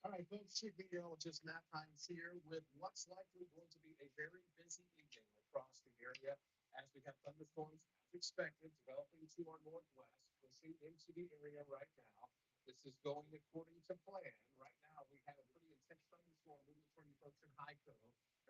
All right, folks, meteorologist Matt Hines here with what's likely going to be a very busy evening across the area as we have thunderstorms as expected developing to our northwest, pushing into the area right now. This is going according to plan. Right now, we have a pretty intense thunderstorm moving for you folks in Hyco.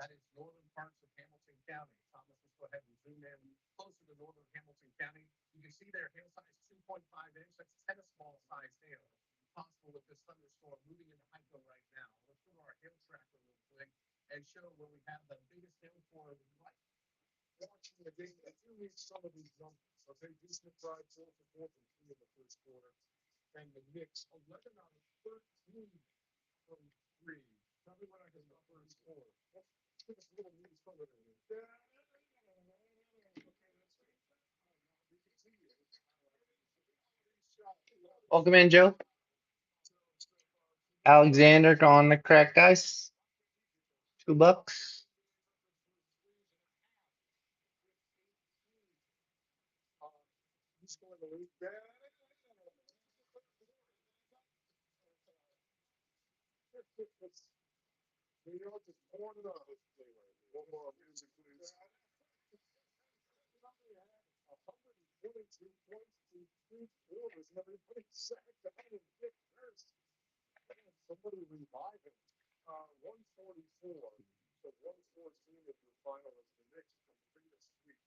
That is northern parts of Hamilton County. Thomas, let's go ahead and zoom in closer to northern Hamilton County. You can see there hail size 2.5 inch. That's tennis ball size hail possible with this thunderstorm moving into Hyco right now. Let's go to our hail tracker real quick and show where we have the biggest hailstorm right watching the game. I do need some of these numbers. Okay, Decent Pride 4 for 4 from 3 in the first quarter. And the Knicks 11 out of 13 from 3. Tell me what I can number and score. Let's give us a little news from it. Okay, we can see you. Welcome in, Joe. Alexander on the cracked ice. $2. He's going to leave there. New York is pouring it on. One more music, please. 122 points in 3 quarters, and everybody sat down and get first. Man, somebody revive him. 144. So 114 is your final as the Knicks complete a sweep.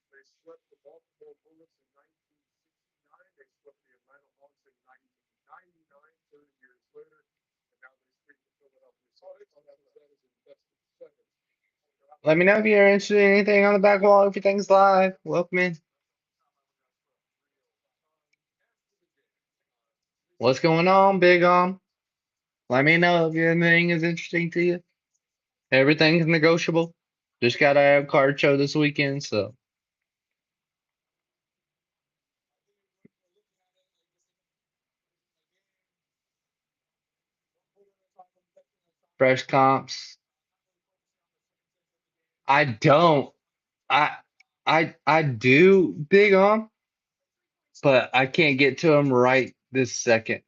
They swept the Baltimore Bullets in 1969. They swept the Atlanta Hawks in 1999, 30 years later. And now they sweep the Philadelphia 76ers. That is in best of seven. Let me know if you're interested in anything on the back wall. Everything's live. Welcome in. What's going on, Big Let me know if anything is interesting to you. Everything's negotiable. Just got a card show this weekend, so fresh comps. I don't. I I do, Big but I can't get to them right this second.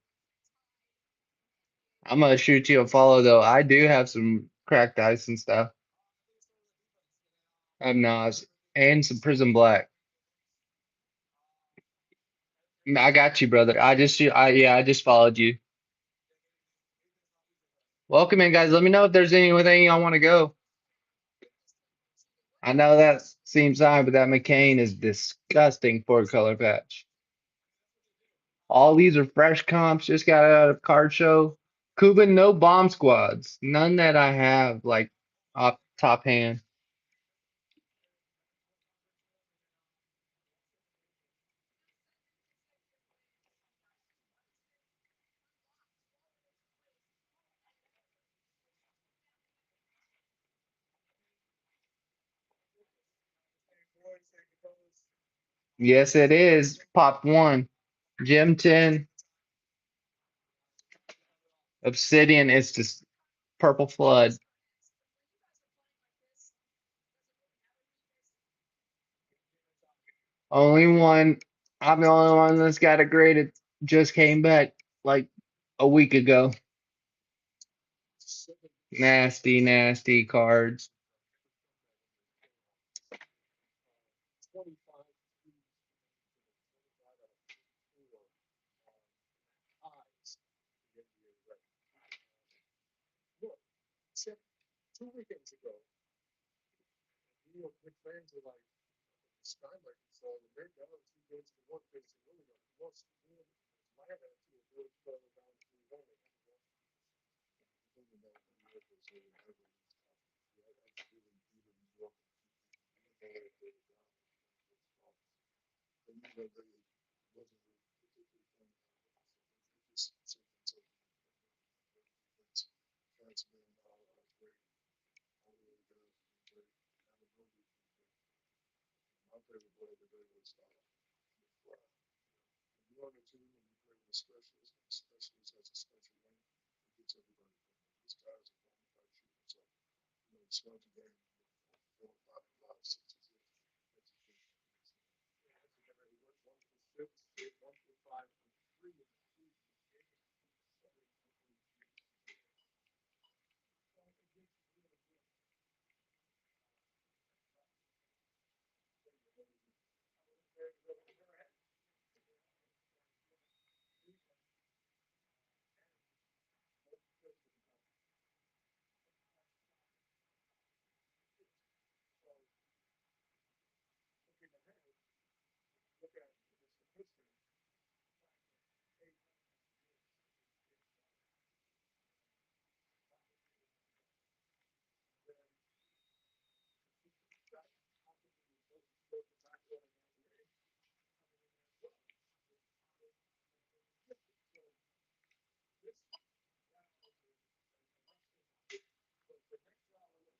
I'm gonna shoot you a follow though. I do have some cracked ice and stuff. I have Nas and some Prism Black. I got you, brother. I just followed you. Welcome in, guys. Let me know if there's anything y'all want to go. I know that seems high, but that McCain is disgusting for a color patch. All these are fresh comps, just got out of card show. Cuban, no bomb squads. None that I have, like, off top hand. Yes, it is. Pop 1. Gem 10. Obsidian is just purple flood. Only one. I'm the only one that's got it graded. Just came back like a week ago. Nasty, nasty cards. 25 eyes. The NBA record. Look, except 2 weekends ago, New York Knicks fans were like, the skylight is all the way down 2 games to one face and really got lost. Atlanta to avoid falling down 3-1. They had to walk. Thinking that New York was really heavy. Yeah, that's really beat New York. They did it down. The New York really wasn't really particularly playing. Just something to that's been great. All the other guys have been great. Adam Mobley's been great. My favorite player today was Fly. When you're on a team and you play with a specialist, and the specialist has a special lane, it gets everybody going. This guy's a bona fide shooter. So, start the game, 4, 5, 5, 6 is it. That's a good. Yeah, he went 1 for 6, 1 for 5 from 3 in the previous game.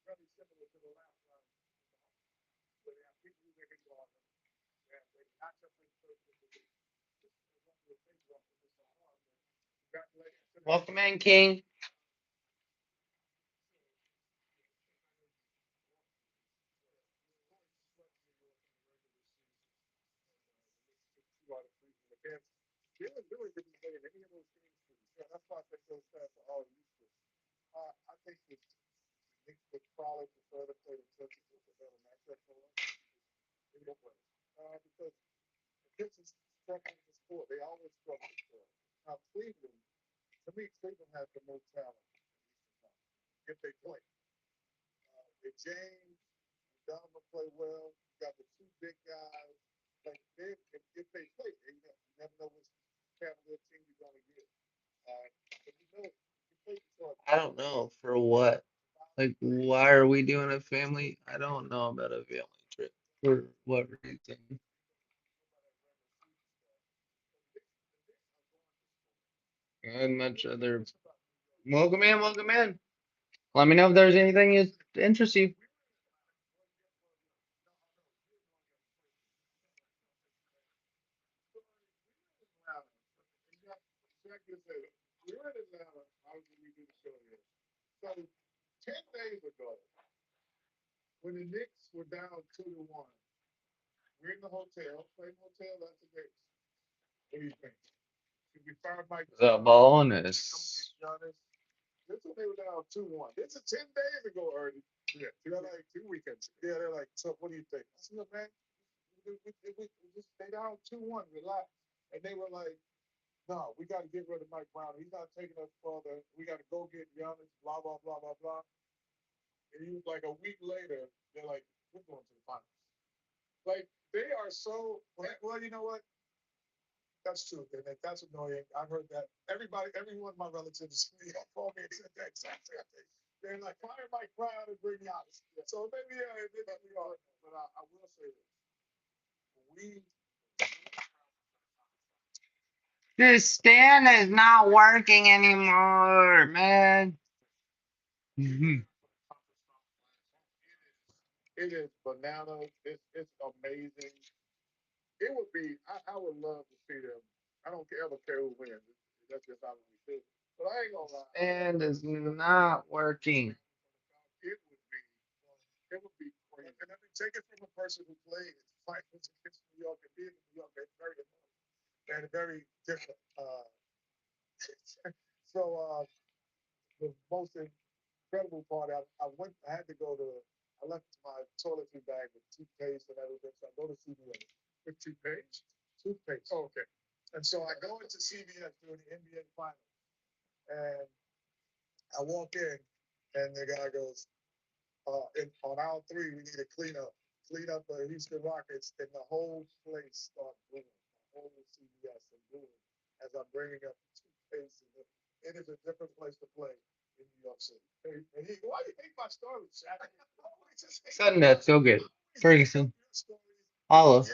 Very similar to the last round, where they have people who they can go on them, and they match up in person. This is one of the things about this hard. Congratulations to them. Welcome in, King. Two out of three from the fans. Jalen really didn't play in any of those games for you. Yeah, that's why I think those fans are all used to. I think the Knicks would probably prefer to play the Celtics with a better matchup for them. They don't play. Because the Pistons struggle in the sport. They always struggle in the sport. Now, Cleveland, to me, Cleveland has the most talent if they play. If James and Donovan play well, you got the two big guys. Like if they play, you never know which Cavalier team you're going to get. But you know, you play Detroit. I don't know for what. Like, why are we doing a family? I don't know about a family trip. For what reason? I'd much other. Welcome in, welcome in. Let me know if there's anything that interests you. Exactly. We were in Atlanta. Obviously, we do the show here. So 10 days ago, when the Knicks were down 2-1, we're in the hotel, same hotel as the Knicks. What do you think? Should we fire Mike? The bonus. Giannis? This one they were down 2-1. This is 10 days ago, Ernie. Yeah, they're like 2 weekends. Yeah, they're like, so what do you think? I said, look, man, we just stay down 2-1, relax. And they were like, no, we got to get rid of Mike Brown. He's not taking us further. We got to go get Giannis, blah, blah, blah, blah, blah. And he was like, a week later, they're like, we're going to the finals. Like, they are so, well, you know what? That's true. And that's annoying. I've heard that. Every one of my relatives called me and said that exact same thing. They're like, fire Mike Brown and bring Giannis. So maybe, we are. But I will say this. We This stand is not working anymore, man. Mhm. it is bananas. It's amazing. It would be. I would love to see them. I don't ever care who wins. That's just how we do. But I ain't gonna lie. Stand is not working. It would be. It would be crazy. And let me take it from a person who played finals against New York and being in New York. It's very and very different. So the most incredible part, I had to go to. I left my toiletry bag with toothpaste and everything. So I go to CVS with toothpaste. Toothpaste. Oh, okay. And so I go into CVS during the NBA finals, and I walk in, and the guy goes, on aisle three, we need to clean up the Houston Rockets, and the whole place starts booming, the whole CBS and booming as I'm bringing up the toothpaste. And it is a different place to play in New York City. And he, why do you hate my story, Shaq? Sudden death, go get it. Ferguson. Holla.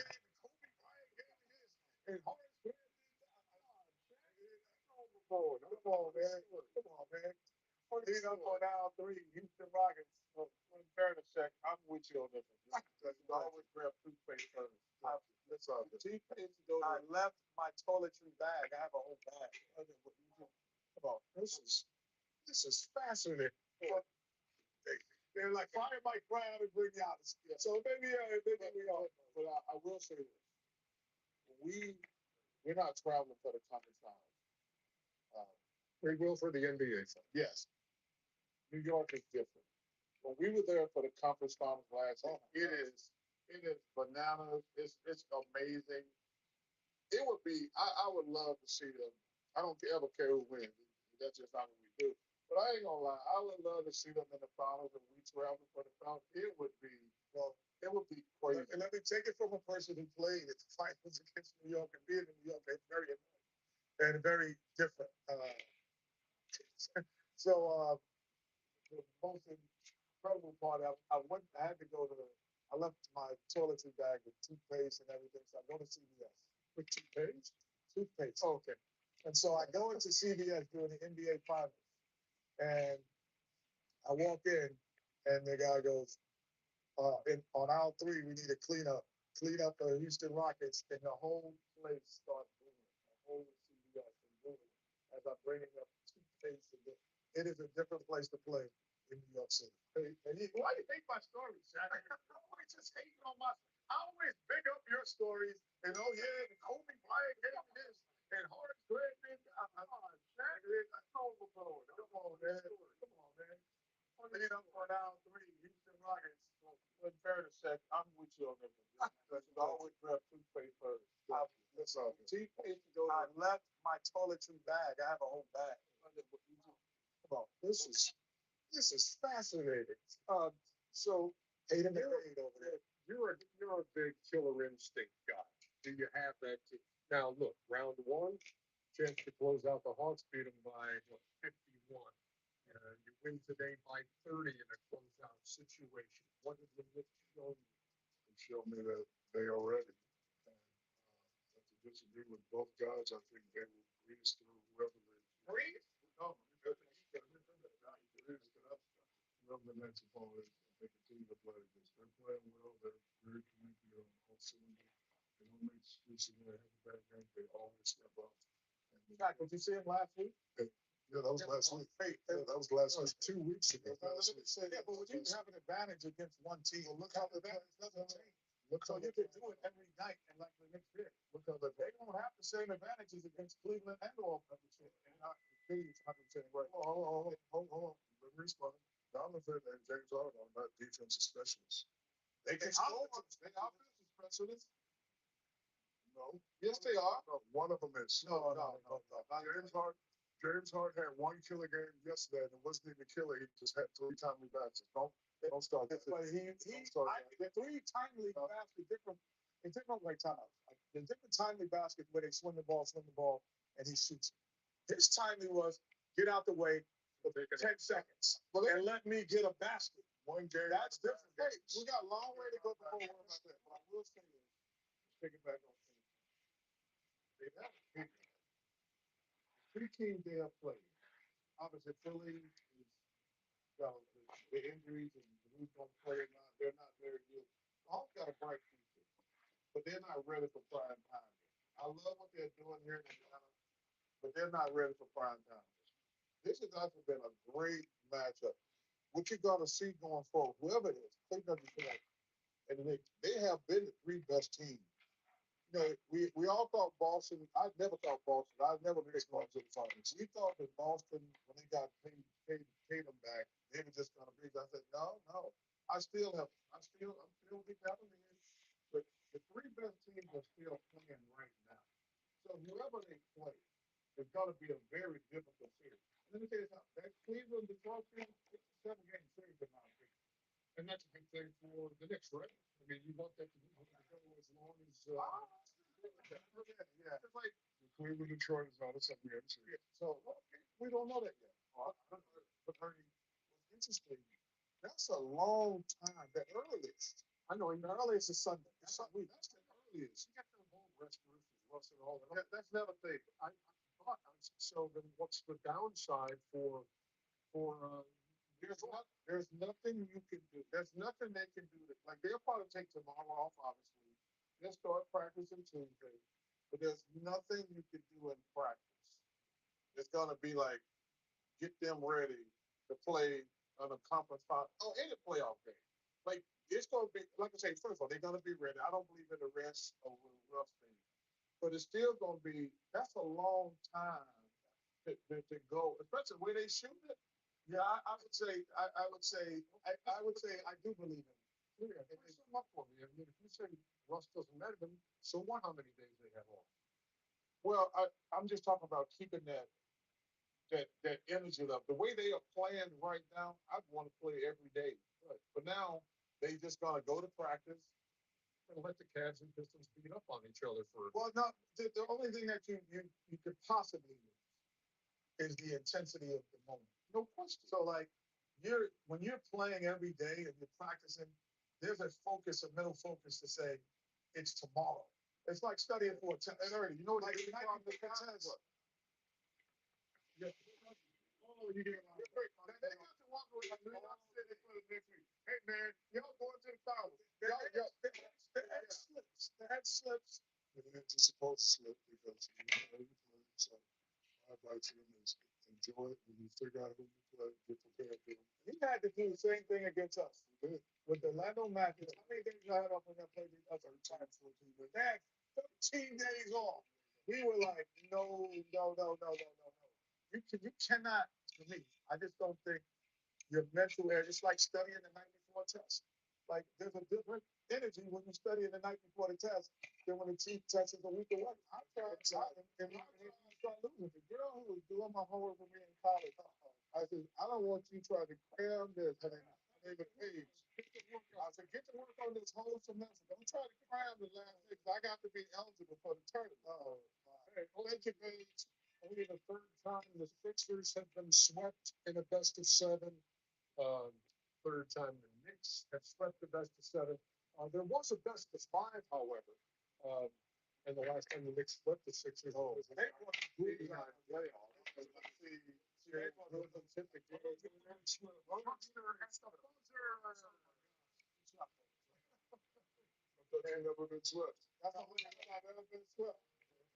Come on, man. Come on, man. Lead up on aisle three, Houston Rockets. In fairness, check. I'm with you on this one. I always grab toothpaste first. That's all. Toothpaste. I left my toiletry bag. I have a whole bag. Come on, this is fascinating. They're like fire Mike Brown and bring Giannis. So maybe we are. But I will say this: we're not traveling for the conference finals. We will for the NBA. Yes, New York is different. When we were there for the conference finals last year, it is bananas. It's amazing. It would be. I would love to see them. I don't ever care who wins. That's just not what we do. But I ain't gonna lie. I would love to see them in the finals and we travel for the finals. It would be well. It would be crazy. And let me take it from a person who played at the finals against New York and being in New York. It's very and very different. So the most incredible part, I had to go to, I left my toiletry bag with toothpaste and everything, so I go to CVS. With toothpaste? Toothpaste. Oh, okay. And so I go into CVS during the NBA finals, and I walk in, and the guy goes, on aisle three, we need to clean up the Houston Rockets, and the whole place starts booming. The whole CBS is booming as I'm bringing up toothpaste. It is a different place to play in New York City. Hey, why do you hate my stories, Shaq? I'm always just hating on my. I always big up your stories, and oh yeah, the Kobe Bryant gave me this, and Horace Grant did. Come on, Shaq. Come on, man. Come on, man. Clean up for down three, Houston Rockets. In fairness, Shaq, I'm with you on this one. That's always grab toothpaste first. That's all. Toothpaste goes. I left my toiletry bag. I have a whole bag. Come on, this is fascinating. So Hayden McRae over there. You're a big killer instinct guy. Do you have that too? Now look, round one, chance to close out the Hawks, beat them by what, 51. You win today by 30 in a closeout situation. What did the Knicks show you? They showed me that they are ready. And I have to disagree with both guys. I think they will breeze through whoever they breeze. No, breeze it up. Whoever the next opponent is, they continue to play against. They're playing well. They're very connected on all cylinders. They don't make excuses when they have a bad game. They always step up. Jack, did you see him last week? Yeah, that was last week. Yeah, that was last week. 2 weeks ago. Yeah, but when you have an advantage against one team, well, look how the advantage doesn't change. Look so you can do it every night, and like the Knicks did. Look how they don't have the same advantages against Cleveland and all of them. And not the 100% right. Hold on. Let me respond. Donovan and James Harden are not defensive specialists. They can score. They offensive specialists. No. Yes, they are. No, one of them is. No. James Hart had one killer game yesterday, and it wasn't even killer. He just had three timely baskets. Don't start that. But the three timely baskets different. In different like times. The different timely baskets where they swing the ball, and he shoots. His timely was get out the way for 10 seconds and let me get a basket. One game. That's different. Hey, we got a long way to go before we're about that. But I will say this. Take it back on team. They have big three teams they have played. Obviously, Philly is the injuries and who's going to play or not. They're not very good. Hawks got a bright future, but they're not ready for prime time. I love what they're doing here in Atlanta, but they're not ready for prime time. This has also been a great matchup. What you're going to see going forward, whoever it is, Cleveland, Detroit, and they have been the three best teams. We all thought Boston. I never thought Boston. I never picked Boston to the finals. We thought that Boston, when they got paid them back, they were just going to be. I said, no. I'm still big having it. But the three best teams are still playing right now. So whoever they play, it's going to be a very difficult series. And let me tell you something. That Cleveland Detroit series, it's a 7-game series in my opinion. And that's a good thing for the Knicks, right? I mean, you want that to go as long as. Yeah. It's like Cleveland, Detroit is not a 7-game series. So we don't know that yet. But Ernie, what's interesting, that's a long time. The earliest. I know, the earliest is Sunday. That's the earliest. You got the whole rest versus Russ and all that. That's never thing. I thought so. Then what's the downside for there's nothing you can do. There's nothing they can do. Like they'll probably take tomorrow off, obviously. They'll start practicing Tuesday, but there's nothing you can do in practice. It's gonna be like get them ready to play on a conference final. Oh, any playoff game. Like it's gonna be like I say. First of all, they're gonna be ready. I don't believe in the rest of the rough thing, but it's still gonna be. That's a long time to go, especially where they shoot it. Yeah, I would say I do believe in it. Yeah, and they sum up for me. I mean, if you say Russ doesn't matter, then so what? How many days they have off? Well, I'm just talking about keeping that energy level. The way they are playing right now, I'd want to play every day. Right. But now they just gonna go to practice and let the Cavs and Pistons beat up on each other for. Well, no, the only thing that you could possibly lose is the intensity of the moment. No question. So like when you're playing every day and you're practicing, there's a focus, a mental focus to say it's tomorrow. It's like studying for a test. You know what? Like the night before the test. Yeah. Oh, you get they got to walk away like New York City for the next week. Hey man, y'all going to the finals. The head slips. The head slips. And then it's supposed to slip because you know you play. So my advice to him is enjoy it. When you figure out who you play, get prepared for him. He had to do the same thing against us. He did. With the Lando Matthews, how many days I had off when I played the other times? 14 days. They had 13 days off. We were like, no, no, no, no, no, no, no. You cannot, for me, I just don't think your mental area, it's like studying the night before a test. Like there's a different energy when you study the night before the test than when the team test is a week away. I tried and you start losing. The girl who was doing my homework with me in college, I said, I don't want you trying to cram this. Her name is Paige. I said, get to work on this whole semester. Don't try to cram the last thing. I got to be eligible for the tournament. Oh, hey, thank you, Paige. Only the third time the Sixers have been swept in a best of seven. Um, Third time the Knicks have swept the best of seven. There was a best of five, however, um, and the last time the Knicks swept the Sixers. Oh, they won the playoffs. They won the Pacific. But they never been swept. That's the only time I've ever been swept.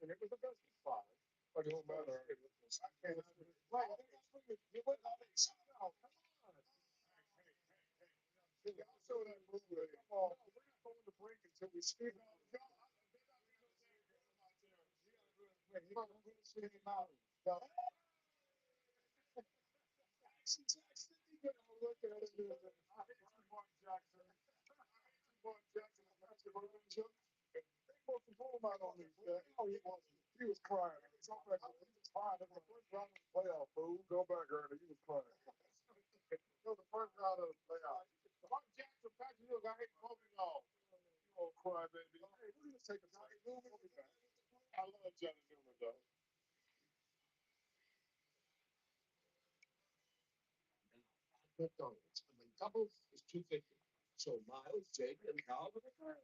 And it was the best of five. But it don't matter. I can't. Right. You went out and shut out. Come on. Y'all show that move. Come on. We're not going to break until we speak. Jackson, you better look at it. Jackson. Jackson, they put the boom out on me. Oh, he wasn't. He was crying. Go back. He was crying. It was the first round of the playoff, fool. Go back, Ernie. He was crying. It was the first round of the playoff. Mark Jackson, Patrick Hills, I hate both of y'all. You won't cry, baby. Hey, we're going to take a Johnny Newman. I love Johnny Newman, though. McDonald's. I mean, doubles is 250. So Miles, Jake, and Carl with a third.